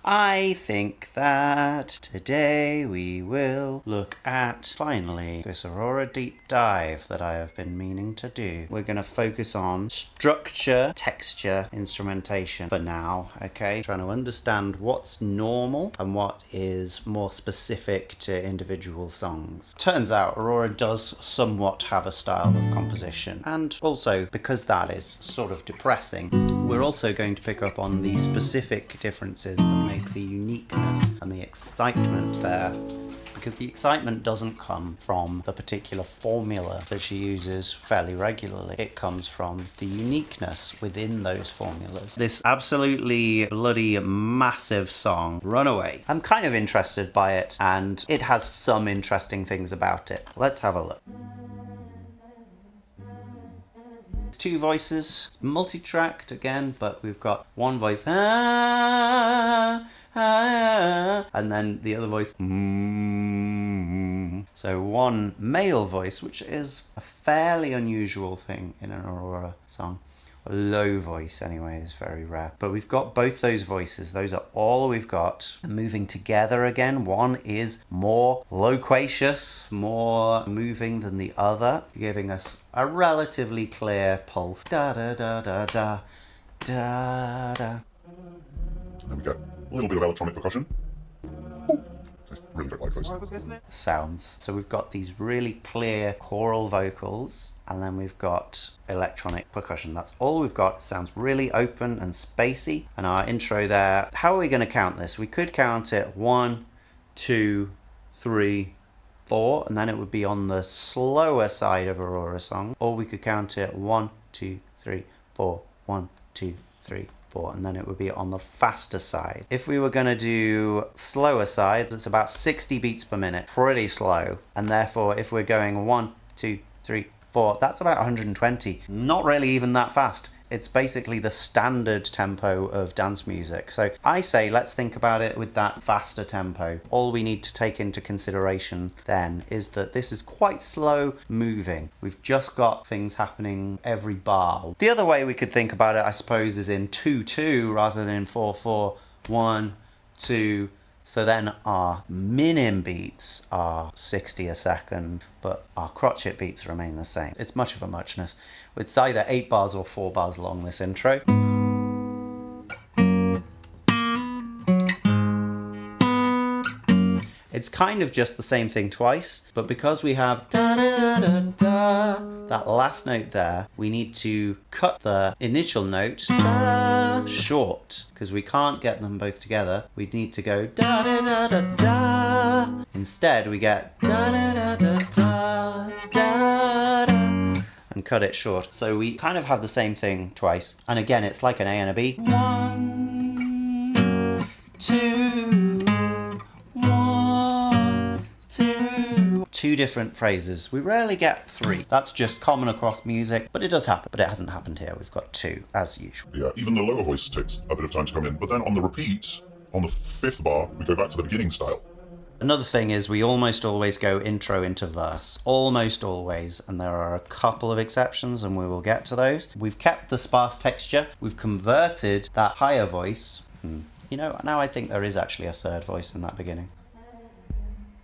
I think that today we will look at, finally, this Aurora deep dive that I have been meaning to do. We're going to focus on structure, texture, instrumentation for now, okay? Trying to understand what's normal and what is more specific to individual songs. Turns out Aurora does somewhat have a style of composition, and also because that is sort of depressing, we're also going to pick up on the specific differences that make the uniqueness and the excitement there, because the excitement doesn't come from the particular formula that she uses fairly regularly. It comes from the uniqueness within those formulas. This absolutely bloody massive song, Runaway. I'm kind of interested by it, and it has some interesting things about it. Let's have a look. Two voices, it's multi-tracked again, but we've got one voice, and then the other voice, so one male voice, which is a fairly unusual thing in an Aurora song. A low voice anyway is very rare, but we've got both those voices. Those are all we've got. Moving together again, one is more loquacious, more moving than the other, giving us a relatively clear pulse. Da da da da da da da. Then we get a little bit of electronic percussion. I really don't like those sounds. So we've got these really clear choral vocals, and then we've got electronic percussion. That's all we've got. It sounds really open and spacey. And our intro there, how are we going to count this? We could count it 1, 2, 3, 4, and then it would be on the slower side of Aurora song. Or we could count it 1, 2, 3, 4, 1, 2, 3, 4, and then it would be on the faster side. If we were going to do slower side, it's about 60 beats per minute, pretty slow. And therefore, if we're going 1, 2, 3, 4, that's about 120. Not really even that fast. It's basically the standard tempo of dance music. So I say let's think about it with that faster tempo. All we need to take into consideration then is that this is quite slow moving. We've just got things happening every bar. The other way we could think about it, I suppose, is in 2-2 rather than in 4-4. 1, 2. So then our minim beats are 60 a second, but our crotchet beats remain the same. It's much of a muchness. It's either 8 bars or 4 bars long, this intro. It's kind of just the same thing twice, but because we have da da da da, that last note there, we need to cut the initial note da short, because we can't get them both together. We need to go da da da da da. Instead, we get da da da da da da da, and cut it short. So we kind of have the same thing twice. And again, it's like an A and a B. 1, 2. 2 different phrases. We rarely get 3. That's just common across music, but it does happen. But it hasn't happened here. We've got 2, as usual. Yeah, even the lower voice takes a bit of time to come in, but then on the repeat, on the 5th bar, we go back to the beginning style. Another thing is we almost always go intro into verse. Almost always, and there are a couple of exceptions, and we will get to those. We've kept the sparse texture. We've converted that higher voice. You know, now I think there is actually a third voice in that beginning.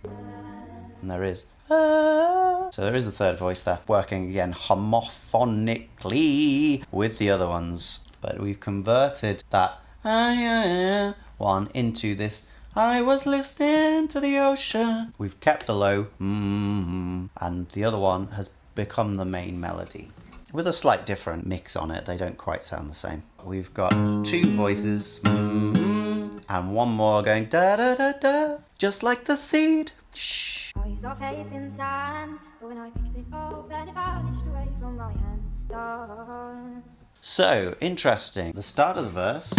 And there is. So there is a third voice there, working again homophonically with the other ones. But we've converted that one into this I was listening to the ocean. We've kept the low, and the other one has become the main melody, with a slight different mix on it. They don't quite sound the same. We've got 2 voices, and one more going da da da da, just like the seed. Shh. I saw a face in the sand, but when I picked it up, then it vanished away from my hands. So, interesting. The start of the verse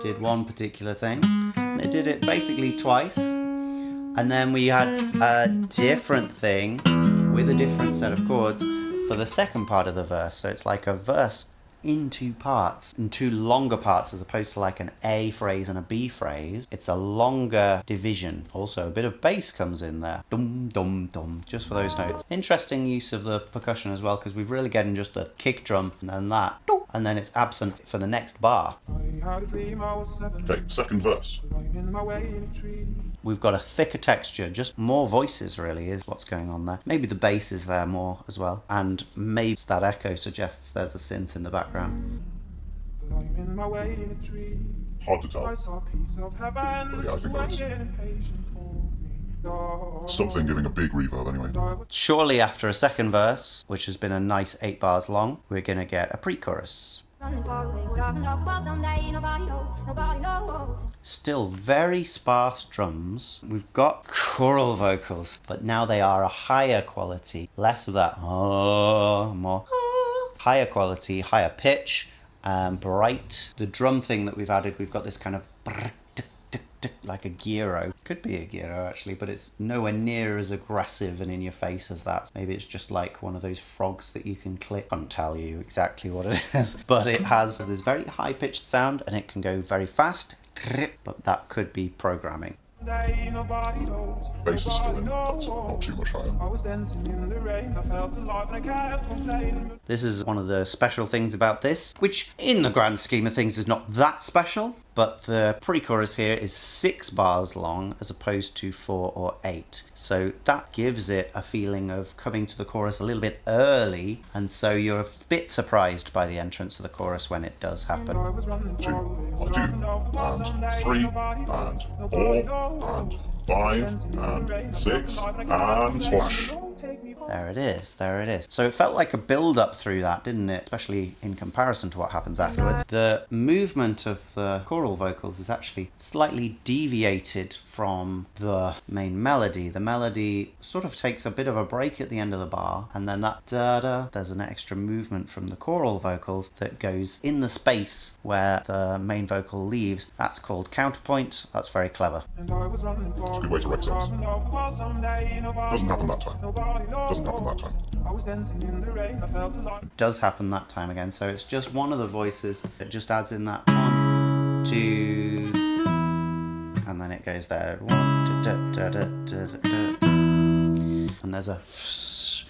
did one particular thing. It did it basically twice. And then we had a different thing with a different set of chords for the second part of the verse. So it's like a verse in 2 parts, in 2 longer parts, as opposed to like an A phrase and a B phrase. It's a longer division. Also, a bit of bass comes in there. Dum, dum, dum, just for those notes. Interesting use of the percussion as well, because we've really getting just the kick drum and then that. and then it's absent for the next bar. Okay, second verse. We've got a thicker texture, just more voices really is what's going on there. Maybe the bass is there more as well, and maybe that echo suggests there's a synth in the background. Hard to tell. But yeah, I think there is. Something giving a big reverb anyway. Shortly after a second verse, which has been a nice 8 bars long, we're going to get a pre-chorus. Running far away, would I love well someday? Nobody knows, nobody knows. Still very sparse drums. We've got choral vocals, but now they are a higher quality. Less of that more higher quality, higher pitch, bright. The drum thing that we've added, we've got this kind of like a gyro. Could be a gyro actually, but it's nowhere near as aggressive and in your face as that. Maybe it's just like one of those frogs that you can click. I can't tell you exactly what it is, but it has this very high pitched sound and it can go very fast, but that could be programming. Bass is still in, that's not too much higher. This is one of the special things about this, which in the grand scheme of things is not that special, but the pre-chorus here is 6 bars long as opposed to 4 or 8. So that gives it a feeling of coming to the chorus a little bit early, and so you're a bit surprised by the entrance of the chorus when it does happen. 2, and 3, and 4, and 5, and 6, and splash. There it is, there it is. So it felt like a build-up through that, didn't it? Especially in comparison to what happens afterwards. The movement of the choral vocals is actually slightly deviated from the main melody. The melody sort of takes a bit of a break at the end of the bar, and then that da-da, there's an extra movement from the choral vocals that goes in the space where the main vocal leaves. That's called counterpoint. That's very clever. It's a good way to write songs. Doesn't happen that time. Doesn't happen that time. It does happen that time again, so it's just one of the voices. It just adds in that 1, 2, and then it goes there. 1, da, da, da, da, da, da. And there's a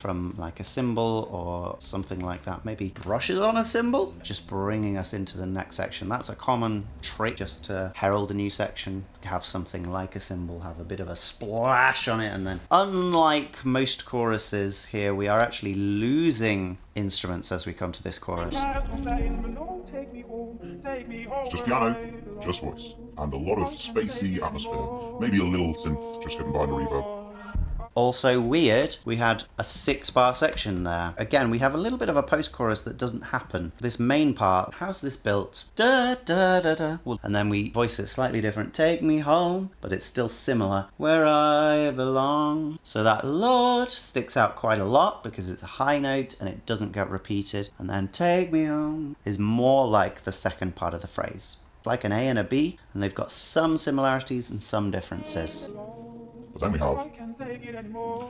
from like a cymbal or something like that, maybe brushes on a cymbal, just bringing us into the next section. That's a common trait just to herald a new section, have something like a cymbal, have a bit of a splash on it, and then unlike most choruses here, we are actually losing instruments as we come to this chorus. Just piano, just voice, and a lot of spacey atmosphere, maybe a little synth just hidden behind a reverb. Also weird, we had a 6-bar section there. Again, we have a little bit of a post-chorus that doesn't happen. This main part, how's this built? Da da da da. And then we voice it slightly different. Take me home, but it's still similar. Where I belong. So that Lord sticks out quite a lot because it's a high note and it doesn't get repeated. And then take me home is more like the second part of the phrase. Like an A and a B, and they've got some similarities and some differences. But then we have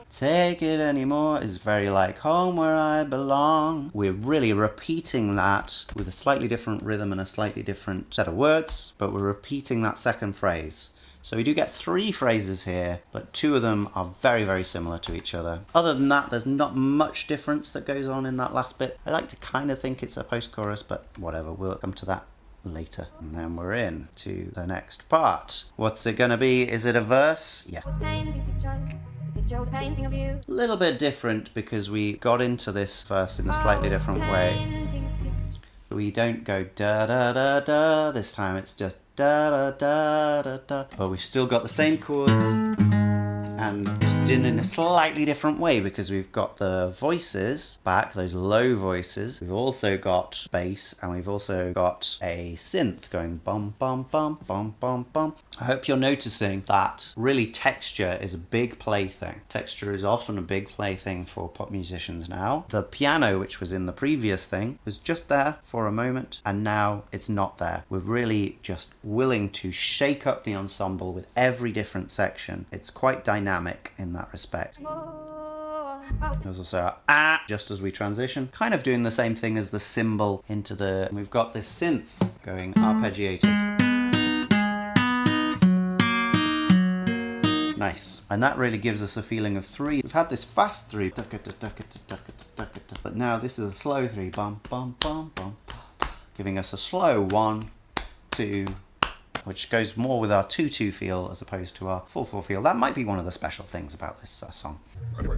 Take it anymore is very like home where I belong. We're really repeating that with a slightly different rhythm and a slightly different set of words, but we're repeating that second phrase. So we do get 3 phrases here, but 2 of them are very, very similar to each other. Other than that, there's not much difference that goes on in that last bit. I like to kind of think it's a post-chorus, but whatever, we'll come to that later. And then we're in to the next part. What's it gonna be? Is it a verse? Yeah. A little bit different because we got into this verse in a slightly different way. We don't go da da da da this time, it's just da da da da da. But we've still got the same chords and just done in a slightly different way because we've got the voices back, those low voices. We've also got bass and we've also got a synth going bum bum bum bum bum bum. I hope you're noticing that really texture is a big plaything. Texture is often a big plaything for pop musicians now. The piano, which was in the previous thing, was just there for a moment and now it's not there. We're really just willing to shake up the ensemble with every different section. It's quite dynamic in that respect. There's also a just as we transition, kind of doing the same thing as the cymbal into the... We've got this synth going arpeggiated. Nice. And that really gives us a feeling of 3. We've had this fast 3, but now this is a slow 3. Bum, bum, bum, bum, bum. giving us a slow 1, 2, which goes more with our 2/2 feel as opposed to our 4/4 feel. That might be one of the special things about this song. Anyway.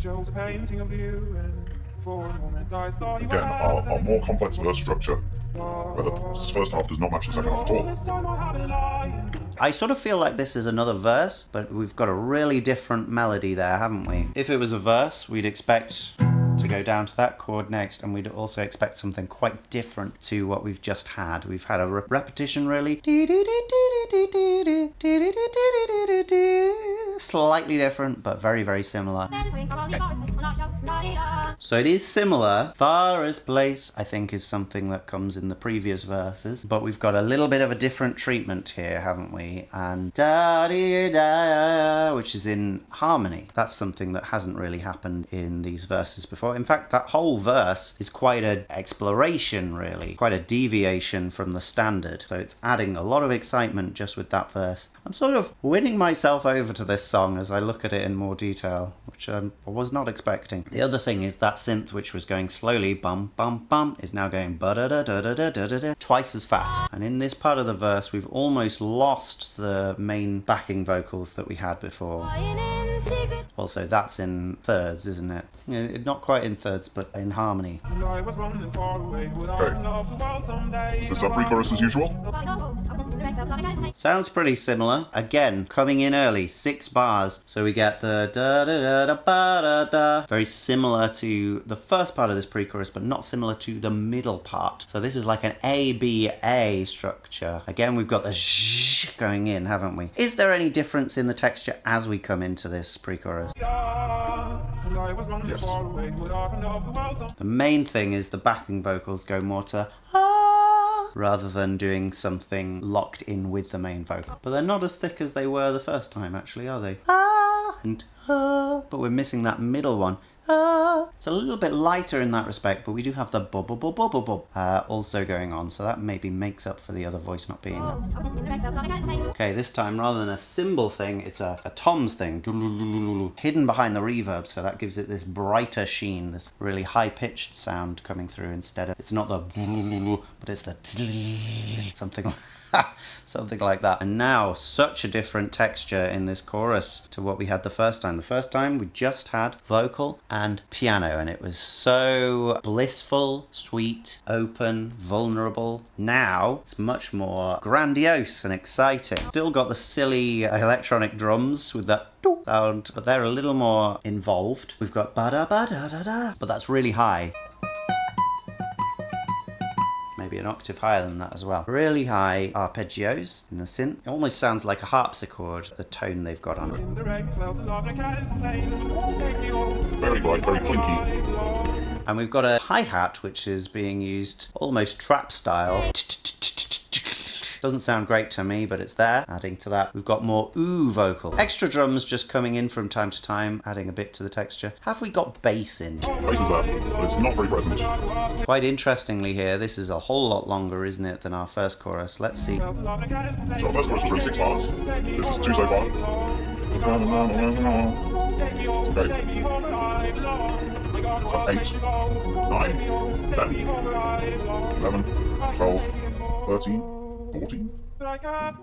Again, our more complex verse structure, where the first half does not match the second half at all. I sort of feel like this is another verse, but we've got a really different melody there, haven't we? If it was a verse, we'd expect to go down to that chord next, and we'd also expect something quite different to what we've just had. We've had a repetition, really. Slightly different, but very, very similar. So it is similar. Farthest place, I think, is something that comes in the previous verses, but we've got a little bit of a different treatment here, haven't we? And da-dee-da, which is in harmony. That's something that hasn't really happened in these verses before. In fact, that whole verse is quite an exploration, really. Quite a deviation from the standard. So it's adding a lot of excitement just with that verse. I'm sort of winning myself over to this song as I look at it in more detail, which I was not expecting. The other thing is that synth, which was going slowly, bum, bum, bum, is now going ba-da-da-da-da-da-da-da, twice as fast. And in this part of the verse, we've almost lost the main backing vocals that we had before. Also, that's in thirds, isn't it? Yeah, not quite in thirds, but in harmony. Okay. Is this our pre-chorus as usual? Sounds pretty similar. Again, coming in early, 6 bars. So we get the da-da-da-da-ba-da-da. Very similar to the first part of this pre-chorus, but not similar to the middle part. So this is like an A-B-A structure. Again, we've got the zh going in, haven't we? Is there any difference in the texture as we come into this pre-chorus? Yes. The main thing is the backing vocals go more to rather than doing something locked in with the main vocal. But they're not as thick as they were the first time, actually, are they? And but we're missing that middle one. It's a little bit lighter in that respect, but we do have the bub bub bub bub bub also going on, so that maybe makes up for the other voice not being there. Okay, this time rather than a cymbal thing, it's a toms thing, hidden behind the reverb, so that gives it this brighter sheen, this really high-pitched sound coming through instead of, it's not the but it's the something something like that. And now, such a different texture in this chorus to what we had the first time. The first time we just had vocal and piano, and it was so blissful, sweet, open, vulnerable. Now it's much more grandiose and exciting. Still got the silly electronic drums with that sound, but they're a little more involved. We've got ba-da-ba-da-da-da, but that's really high. Maybe an octave higher than that as well. Really high arpeggios in the synth. It almost sounds like a harpsichord, the tone they've got on it. Very bright, very plinky. And we've got a hi-hat which is being used almost trap style. Doesn't sound great to me, but it's there. Adding to that, we've got more ooh vocal. Extra drums just coming in from time to time, adding a bit to the texture. Have we got bass in? Bass is there, but it's not very present. Quite interestingly here, this is a whole lot longer, isn't it, than our first chorus. Let's see. So our first chorus was really 6 bars. This is 2 so far. Okay. So that's 8, 9, 10, 11, 12, 13, 14.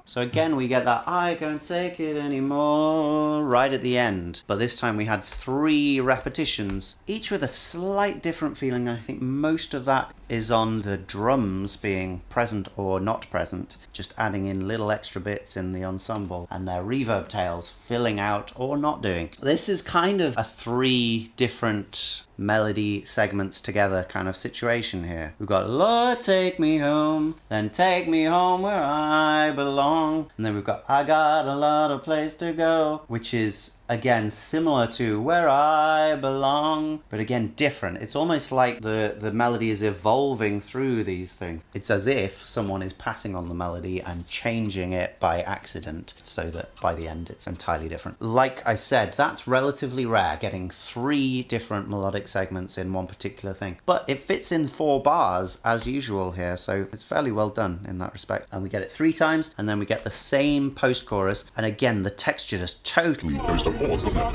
So again, we get that I can't take it anymore right at the end. But this time we had 3 repetitions, each with a slight different feeling. I think most of that is on the drums being present or not present, just adding in little extra bits in the ensemble, and their reverb tails filling out or not doing. This is kind of a 3 different melody segments together kind of situation here. We've got Lord take me home, then take me home where I belong, and then we've got I got a lot of place to go, which is again similar to where I belong, but again different. It's almost like the melody is evolving through these things. It's as if someone is passing on the melody and changing it by accident, so that by the end it's entirely different. Like I said, that's relatively rare, getting 3 different melodic segments in one particular thing, but it fits in 4 bars as usual here, so it's fairly well done in that respect. And we get it 3 times, and then we get the same post-chorus, and again the texture just totally Goes to pause, doesn't it? A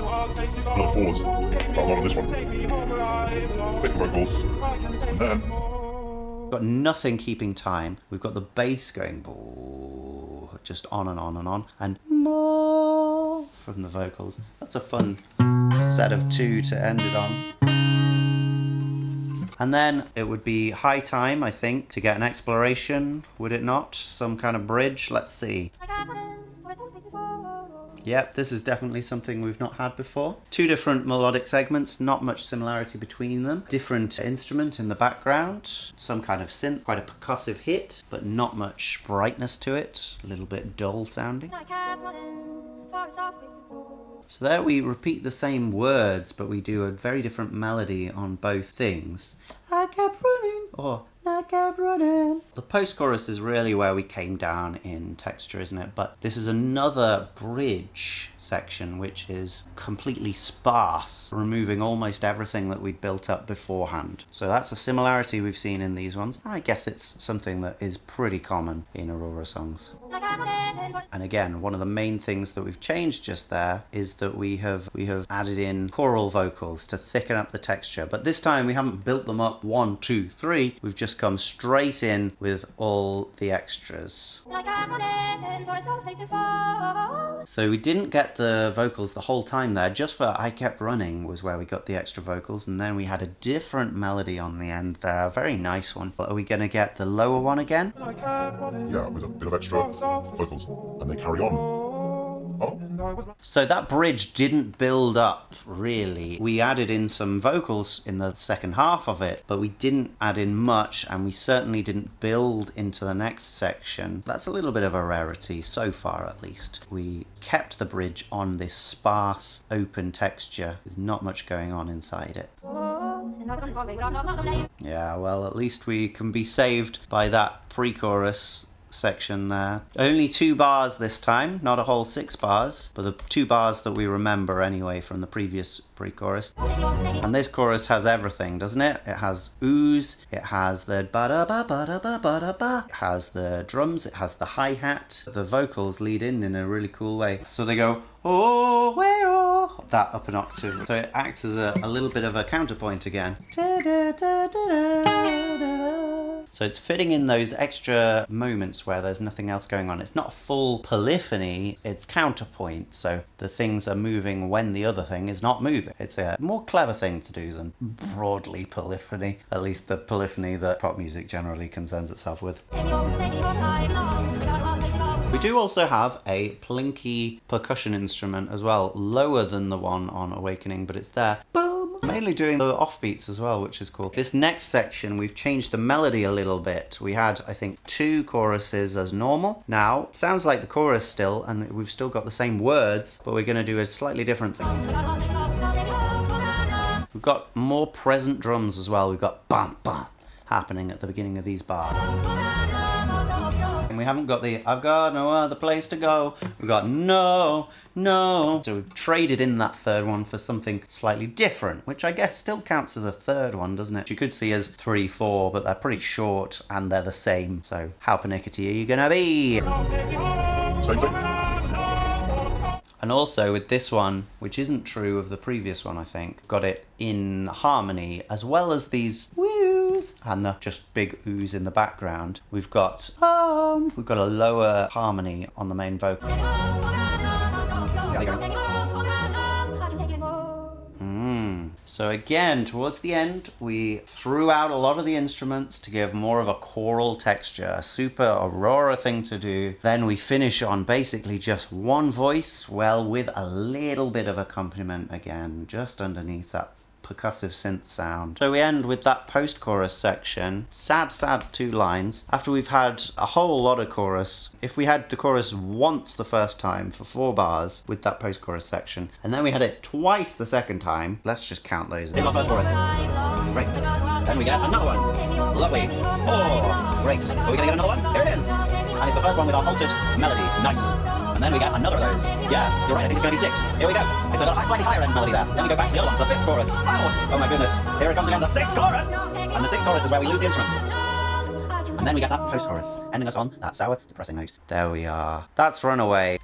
little pause. But not on this one. Thick vocals. And then Got nothing keeping time. We've got the bass going just on and on and on, and more from the vocals. That's a fun set of two to end it on. And then it would be high time, I think, to get an exploration, would it not? Some kind of bridge. Let's see. Yep, this is definitely something we've not had before. Two different melodic segments, not much similarity between them. Different instrument in the background, some kind of synth, quite a percussive hit, but not much brightness to it. A little bit dull sounding. So there we repeat the same words, but we do a very different melody on both things. I kept running, or I kept running. The post-chorus is really where we came down in texture, isn't it? But this is another bridge section which is completely sparse, removing almost everything that we'd built up beforehand. So that's a similarity we've seen in these ones. I guess it's something that is pretty common in Aurora songs. And again, one of the main things that we've changed just there is that we have added in choral vocals to thicken up the texture. But this time we haven't built them up 1, 2, 3. We've just come straight in with all the extras. So we didn't get the vocals the whole time there. Just for I Kept Running was where we got the extra vocals, and then we had a different melody on the end there. Very nice one. But are we going to get the lower one again? Yeah, with a bit of extra vocals, and they carry on. Oh. So that bridge didn't build up, really. We added in some vocals in the second half of it, but we didn't add in much, and we certainly didn't build into the next section. That's a little bit of a rarity, so far at least. We kept the bridge on this sparse, open texture, with not much going on inside it. Yeah, well, at least we can be saved by that pre-chorus section there. Only 2 bars this time, not a whole 6 bars, but the 2 bars that we remember anyway from the previous pre-chorus. And this chorus has everything, doesn't it? It has ooze, it has the ba-da-ba-ba-da-ba-ba-da-ba, it has the drums, it has the hi-hat. The vocals lead in a really cool way. So they go, oh, where, oh, that up an octave. So it acts as a little bit of a counterpoint again. So it's fitting in those extra moments where there's nothing else going on. It's not a full polyphony, it's counterpoint. So the things are moving when the other thing is not moving. It's a more clever thing to do than broadly polyphony, at least the polyphony that pop music generally concerns itself with. We do also have a plinky percussion instrument as well, lower than the one on Awakening, but it's there. Boom! Mainly doing the offbeats as well, which is cool. This next section, we've changed the melody a little bit. We had, I think, 2 choruses as normal. Now, it sounds like the chorus still, and we've still got the same words, but we're going to do a slightly different thing. We've got more present drums as well. We've got bam, bam happening at the beginning of these bars. And we haven't got the I've got no other place to go. We've got no. So we've traded in that third one for something slightly different, which I guess still counts as a third one, doesn't it? You could see as 3, 4, but they're pretty short and they're the same. So how pernickety are you gonna be? Same thing. And also with this one, which isn't true of the previous one, I think, got it in harmony, as well as these woos and the just big oohs in the background. We've got a lower harmony on the main vocal. So again, towards the end, we threw out a lot of the instruments to give more of a choral texture, a super Aurora thing to do. Then we finish on basically just one voice, well, with a little bit of accompaniment again, just underneath that percussive synth sound. So we end with that post-chorus section. Sad 2 lines. After we've had a whole lot of chorus, if we had the chorus once the first time for 4 bars with that post-chorus section, and then we had it twice the second time, let's just count those. Here's our first chorus. Great. Then we get another one. Lovely. Oh, great. Are we gonna get another one? Here it is. And it's the first one with our altered melody. Nice. And then we get another of those. Yeah, you're right, I think it's going to be 6. Here we go. It's a slightly higher end melody there. Then we go back to the other one, the 5th chorus. Wow! Oh my goodness. Here it comes again, the 6th chorus! And the 6th chorus is where we lose the instruments. And then we get that post-chorus, ending us on that sour, depressing note. There we are. That's Runaway.